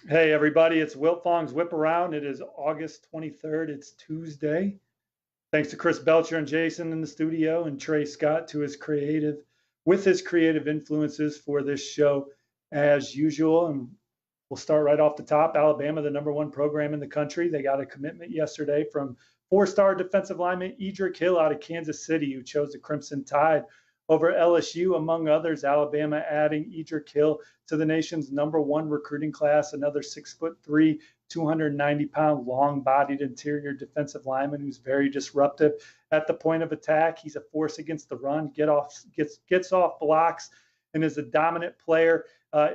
Hey, everybody, it's Wiltfong's Whiparound. It is August 23rd. It's Tuesday. Thanks to Chris Belcher and Jason in the studio and Trey Scott with his creative influences for this show as usual. And we'll start right off the top. Alabama, the number one program in the country. They got a commitment yesterday from four-star defensive lineman Edric Hill out of Kansas City, who chose the Crimson Tide over LSU, among others. Alabama adding Edric Hill to the nation's number one recruiting class, another 6'3", 290-pound, long-bodied interior defensive lineman who's very disruptive at the point of attack. He's a force against the run, gets off blocks, and is a dominant player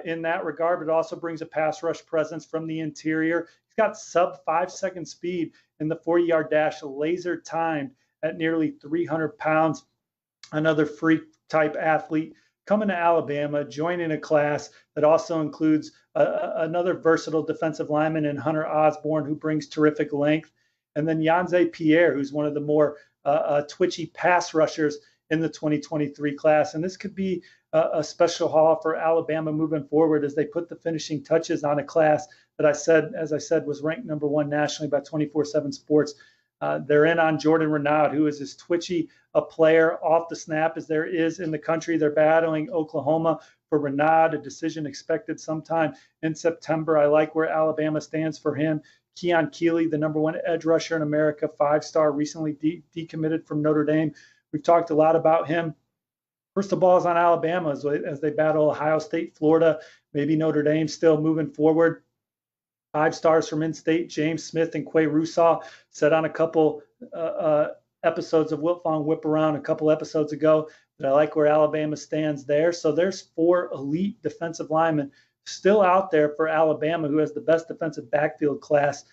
in that regard, but also brings a pass rush presence from the interior. He's got sub 5-second speed in the 40-yard dash, laser timed at nearly 300 pounds. Another freak type athlete coming to Alabama, joining a class that also includes another versatile defensive lineman in Hunter Osborne, who brings terrific length. And then Yanze Pierre, who's one of the more twitchy pass rushers in the 2023 class. And this could be a special haul for Alabama moving forward as they put the finishing touches on a class that as I said, was ranked number one nationally by 24/7 Sports. They're in on Jordan Renaud, who is as twitchy a player off the snap as there is in the country. They're battling Oklahoma for Renaud, a decision expected sometime in September. I like where Alabama stands for him. Keon Keeley, the number one edge rusher in America, 5-star, recently decommitted from Notre Dame. We've talked a lot about him. First, the ball is on Alabama as they battle Ohio State, Florida, maybe Notre Dame still moving forward. 5 stars from in-state, James Smith and Quay Russaw, said on a couple episodes of Wiltfong Whiparound a couple episodes ago that I like where Alabama stands there. So there's 4 elite defensive linemen still out there for Alabama, who has the best defensive backfield class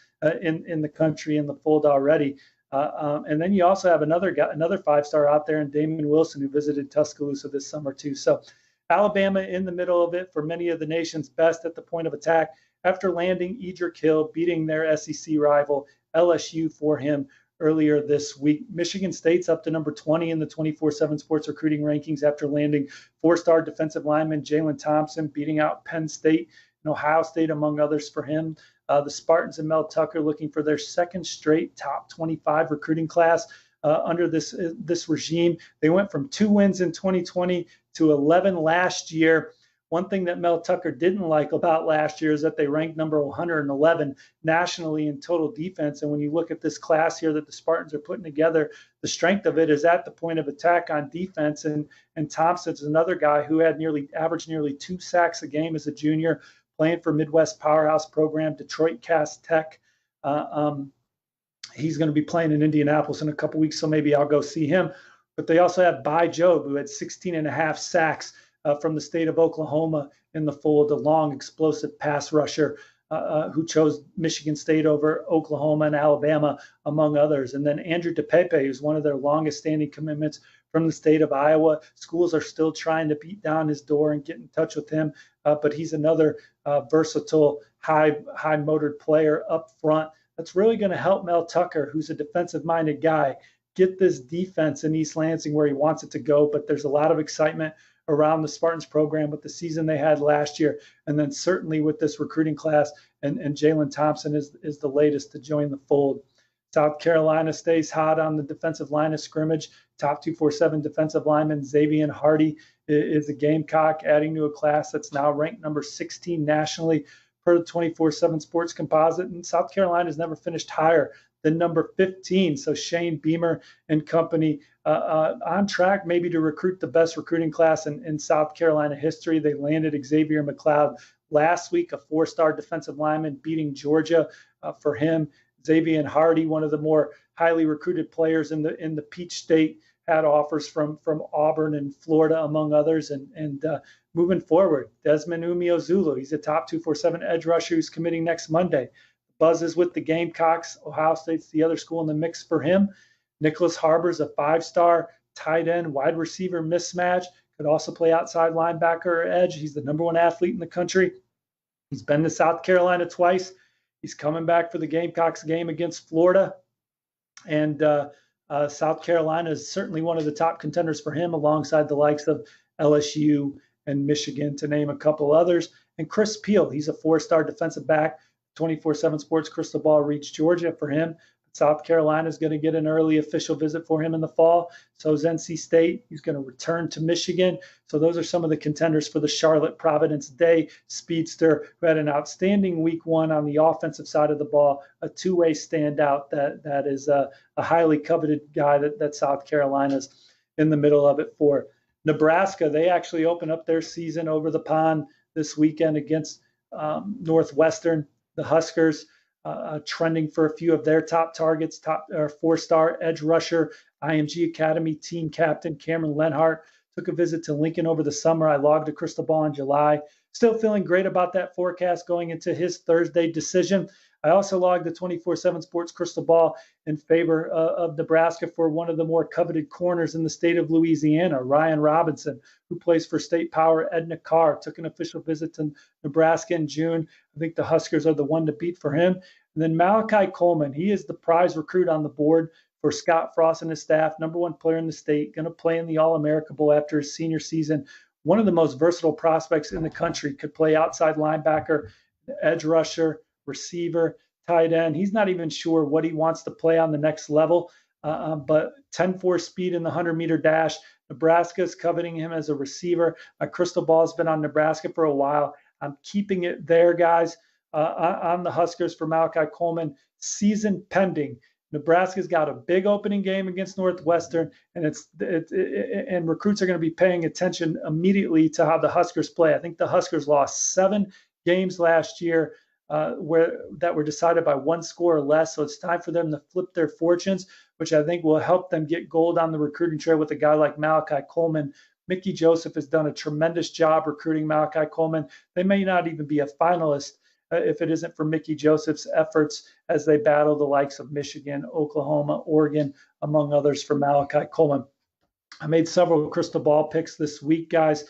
in the country in the fold already. And then you also have another 5-star out there in Damon Wilson, who visited Tuscaloosa this summer too. So Alabama in the middle of it for many of the nation's best at the point of attack after landing Edric Hill, beating their SEC rival LSU for him earlier this week. Michigan State's up to number 20 in the 24/7 Sports recruiting rankings after landing 4-star defensive lineman Jalen Thompson, beating out Penn State and Ohio State, among others, for him. The Spartans and Mel Tucker looking for their second straight top 25 recruiting class under this regime. They went from 2 wins in 2020 to 11 last year. One thing that Mel Tucker didn't like about last year is that they ranked number 111 nationally in total defense. And when you look at this class here that the Spartans are putting together, the strength of it is at the point of attack on defense. And Thompson's another guy who had averaged nearly 2 sacks a game as a junior, playing for Midwest powerhouse program Detroit Cass Tech. He's going to be playing in Indianapolis in a couple weeks, so maybe I'll go see him. But they also have Bai Jobe, who had 16 and a half sacks from the state of Oklahoma in the fold, a long, explosive pass rusher who chose Michigan State over Oklahoma and Alabama, among others. And then Andrew DePepe, who's one of their longest standing commitments from the state of Iowa. Schools are still trying to beat down his door and get in touch with him, but he's another versatile, high-motored player up front that's really going to help Mel Tucker, who's a defensive-minded guy, get this defense in East Lansing where he wants it to go. But there's a lot of excitement around the Spartans program with the season they had last year, and then certainly with this recruiting class, and Jalen Thompson is the latest to join the fold. South Carolina stays hot on the defensive line of scrimmage. Top 247 defensive lineman Xavier Hardy is a Gamecock, adding to a class that's now ranked number 16 nationally per the 24/7 Sports Composite. And South Carolina's never finished higher than number 15. So Shane Beamer and company on track maybe to recruit the best recruiting class in South Carolina history. They landed Xavier McLeod last week, a 4-star defensive lineman, beating Georgia for him. Xavier Hardy, one of the more highly recruited players in the Peach State, had offers from Auburn and Florida, among others. And moving forward, Desmond Umeozulu, he's a top 247 edge rusher who's committing next Monday. Buzz is with the Gamecocks. Ohio State's the other school in the mix for him. Nicholas Harbor's a 5-star tight end wide receiver mismatch. Could also play outside linebacker or edge. He's the number 1 athlete in the country. He's been to South Carolina twice. He's coming back for the Gamecocks game against Florida. And South Carolina is certainly one of the top contenders for him, alongside the likes of LSU and Michigan, to name a couple others. And Chris Peel, he's a 4-star defensive back. 24/7 Sports Crystal Ball reached Georgia for him. South Carolina is going to get an early official visit for him in the fall. So is NC State. He's going to return to Michigan. So those are some of the contenders for the Charlotte-Providence Day speedster, who had an outstanding week one on the offensive side of the ball, a two-way standout that is a highly coveted guy that South Carolina's in the middle of it for. Nebraska, they actually open up their season over the pond this weekend against Northwestern. The Huskers trending for a few of their top targets, 4-star edge rusher, IMG Academy team captain Cameron Lenhart took a visit to Lincoln over the summer. I logged a Crystal Ball in July. Still feeling great about that forecast going into his Thursday decision. I also logged the 24/7 Sports Crystal Ball in favor of Nebraska for one of the more coveted corners in the state of Louisiana, Ryan Robinson, who plays for State Power. Edna Carr took an official visit to Nebraska in June. I think the Huskers are the one to beat for him. And then Malachi Coleman, he is the prize recruit on the board for Scott Frost and his staff, #1 player in the state, going to play in the All-America Bowl after his senior season. One of the most versatile prospects in the country, could play outside linebacker, edge rusher, receiver, tight end. He's not even sure what he wants to play on the next level, but 10.4 speed in the 100-meter dash. Nebraska is coveting him as a receiver. My crystal ball has been on Nebraska for a while. I'm keeping it there, guys, on the Huskers for Malachi Coleman. Season pending. Nebraska's got a big opening game against Northwestern, and and recruits are going to be paying attention immediately to how the Huskers play. I think the Huskers lost 7 games last year that were decided by 1 score or less. So it's time for them to flip their fortunes, which I think will help them get gold on the recruiting trail with a guy like Malachi Coleman. Mickey Joseph has done a tremendous job recruiting Malachi Coleman. They may not even be a finalist if it isn't for Mickey Joseph's efforts as they battle the likes of Michigan, Oklahoma, Oregon, among others, for Malachi Coleman. I made several crystal ball picks this week, guys.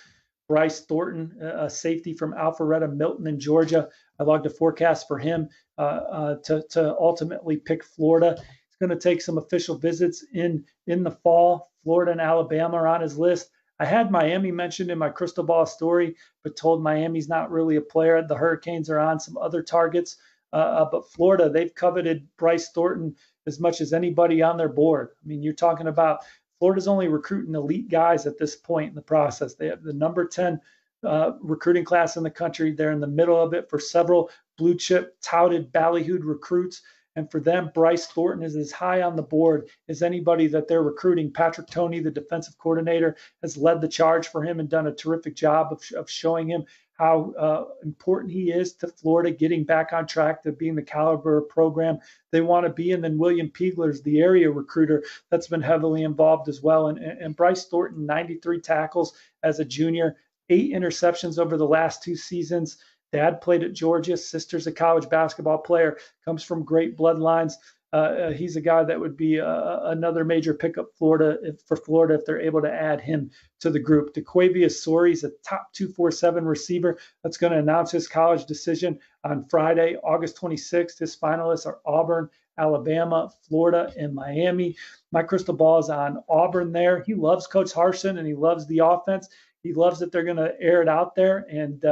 Bryce Thornton, a safety from Alpharetta Milton in Georgia. I logged a forecast for him to ultimately pick Florida. He's going to take some official visits in the fall. Florida and Alabama are on his list. I had Miami mentioned in my crystal ball story, but told Miami's not really a player. The Hurricanes are on some other targets. But Florida, they've coveted Bryce Thornton as much as anybody on their board. I mean, you're talking about Florida's only recruiting elite guys at this point in the process. They have the number 10 recruiting class in the country. They're in the middle of it for several blue chip touted ballyhooed recruits. And for them, Bryce Thornton is as high on the board as anybody that they're recruiting. Patrick Toney, the defensive coordinator, has led the charge for him and done a terrific job of showing him how important he is to Florida, getting back on track to being the caliber of program they want to be. And then William Piegler's the area recruiter that's been heavily involved as well. And Bryce Thornton, 93 tackles as a junior, 8 interceptions over the last 2 seasons. Dad played at Georgia. Sister's a college basketball player, comes from great bloodlines. He's a guy that would be another major pickup for Florida if they're able to add him to the group. DeQuavius Sori's a top 247 receiver that's going to announce his college decision on Friday, August 26th. His finalists are Auburn, Alabama, Florida, and Miami. My crystal ball is on Auburn there. He loves Coach Harsin, and he loves the offense. He loves that they're going to air it out there, and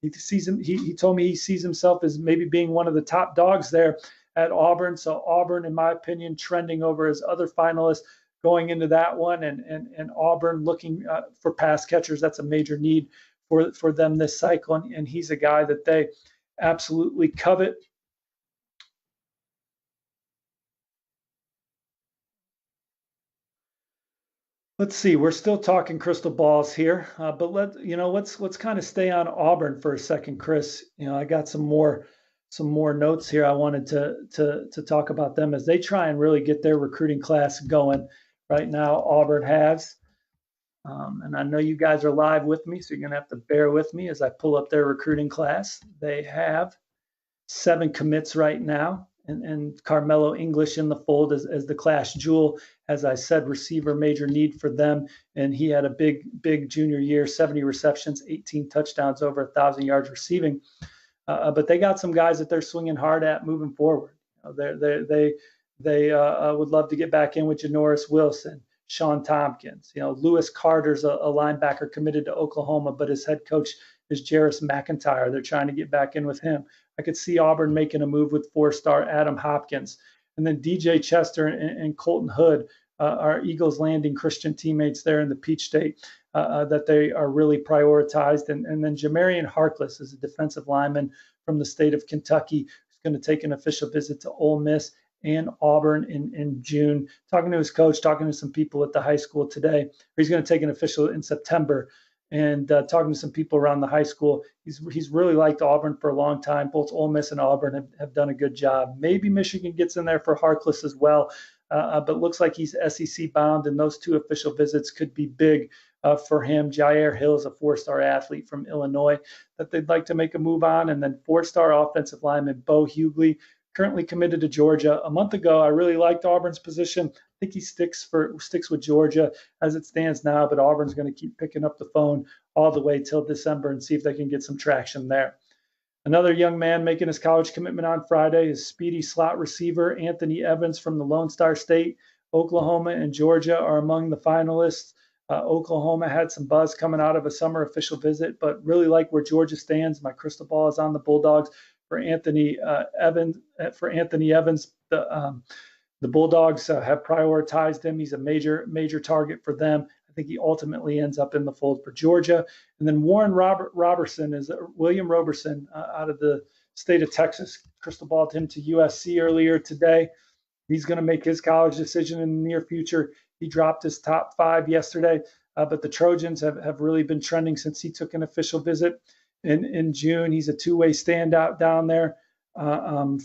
he told me he sees himself as maybe being one of the top dogs there at Auburn. So Auburn, in my opinion, trending over his other finalists going into that one, and Auburn looking for pass catchers. That's a major need for them this cycle, and he's a guy that they absolutely covet. Let's see. We're still talking crystal balls here, but let's kind of stay on Auburn for a second, Chris. I got some more notes here. I wanted to talk about them as they try and really get their recruiting class going right now. Auburn has, and I know you guys are live with me, so you're going to have to bear with me as I pull up their recruiting class. They have 7 commits right now, and Carmelo English in the fold as the class jewel. As I said, receiver, major need for them, and he had a big junior year, 70 receptions, 18 touchdowns, over 1,000 yards receiving. But they got some guys that they're swinging hard at moving forward. They would love to get back in with Janoris Wilson, Sean Tompkins. Lewis Carter's a linebacker committed to Oklahoma, but his head coach is Jarris McIntyre. They're trying to get back in with him. I could see Auburn making a move with 4-star Adam Hopkins. And then DJ Chester and Colton Hood are Eagles Landing Christian teammates there in the Peach State that they are really prioritized. And then Jamarian Harkless is a defensive lineman from the state of Kentucky who's going to take an official visit to Ole Miss and Auburn in June, talking to his coach, talking to some people at the high school today. He's going to take an official in September and talking to some people around the high school. He's really liked Auburn for a long time. Both Ole Miss and Auburn have done a good job. Maybe Michigan gets in there for Harkless as well, but looks like he's SEC bound, and those 2 official visits could be big for him. Jair Hill is a 4-star athlete from Illinois that they'd like to make a move on. And then 4-star offensive lineman Bo Hughley, currently committed to Georgia. A month ago, I really liked Auburn's position. I think he sticks with Georgia as it stands now, but Auburn's going to keep picking up the phone all the way till December and see if they can get some traction there. Another young man making his college commitment on Friday is speedy slot receiver Anthony Evans from the Lone Star State. Oklahoma and Georgia are among the finalists. Oklahoma had some buzz coming out of a summer official visit, but really like where Georgia stands. My crystal ball is on the Bulldogs for Anthony Evans. The Bulldogs have prioritized him. He's a major target for them. I think he ultimately ends up in the fold for Georgia. And then William Roberson out of the state of Texas. Crystal balled him to USC earlier today. He's going to make his college decision in the near future. He dropped his top 5 yesterday, but the Trojans have really been trending since he took an official visit in June. He's a 2-way standout down there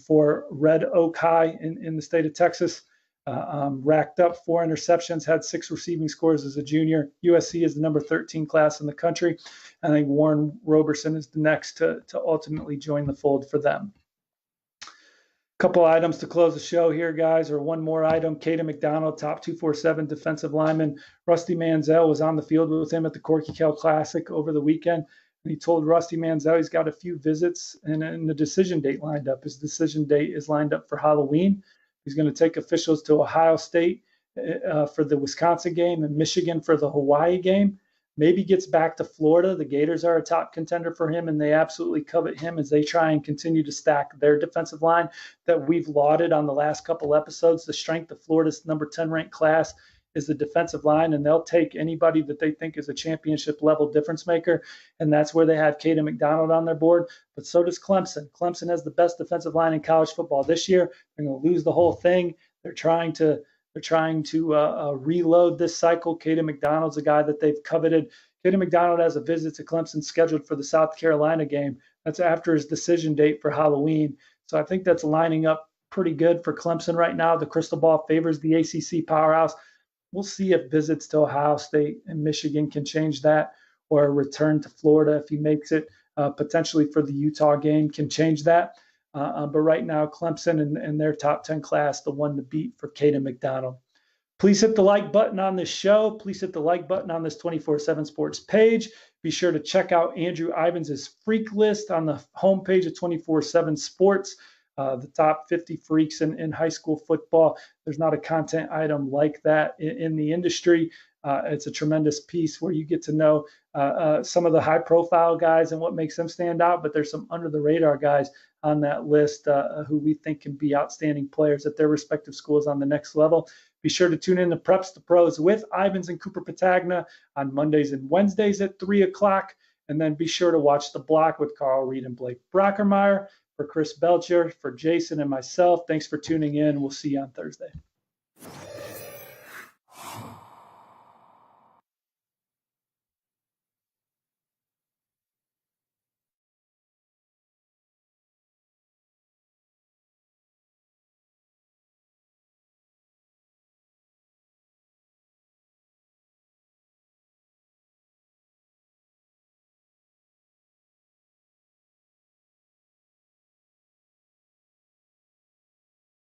for Red Oak High in the state of Texas. Racked up 4 interceptions, had 6 receiving scores as a junior. USC is the number 13 class in the country. I think Warren Roberson is the next to ultimately join the fold for them. Couple items to close the show here, guys, or one more item. Kayden McDonald, top 247 defensive lineman. Rusty Manziel was on the field with him at the Corky Kell Classic over the weekend. And he told Rusty Manziel he's got a few visits and the decision date lined up. His decision date is lined up for Halloween. He's going to take officials to Ohio State for the Wisconsin game and Michigan for the Hawaii game. Maybe gets back to Florida. The Gators are a top contender for him, and they absolutely covet him as they try and continue to stack their defensive line that we've lauded on the last couple episodes. The strength of Florida's number 10 ranked class is the defensive line, and they'll take anybody that they think is a championship level difference maker, and that's where they have Kayden McDonald on their board. But so does Clemson. Clemson has the best defensive line in college football this year. They're going to lose the whole thing. They're trying to reload this cycle. Kayden McDonald's a guy that they've coveted. Kayden McDonald has a visit to Clemson scheduled for the South Carolina game. That's after his decision date for Halloween. So I think that's lining up pretty good for Clemson right now. The crystal ball favors the ACC powerhouse. We'll see if visits to Ohio State and Michigan can change that, or a return to Florida if he makes it, potentially for the Utah game, can change that. But right now, Clemson and their top 10 class, the one to beat for Kayden McDonald. Please hit the like button on this show. Please hit the like button on this 24/7 Sports page. Be sure to check out Andrew Ivins' freak list on the homepage of 24/7 Sports, the top 50 freaks in high school football. There's not a content item like that in the industry. It's a tremendous piece where you get to know some of the high-profile guys and what makes them stand out, but there's some under-the-radar guys on that list who we think can be outstanding players at their respective schools on the next level. Be sure to tune in to Preps to Pros with Ivins and Cooper Patagna on Mondays and Wednesdays at 3 o'clock. And then be sure to watch The Block with Carl Reed and Blake Brockermeyer. For Chris Belcher, for Jason and myself, thanks for tuning in. We'll see you on Thursday.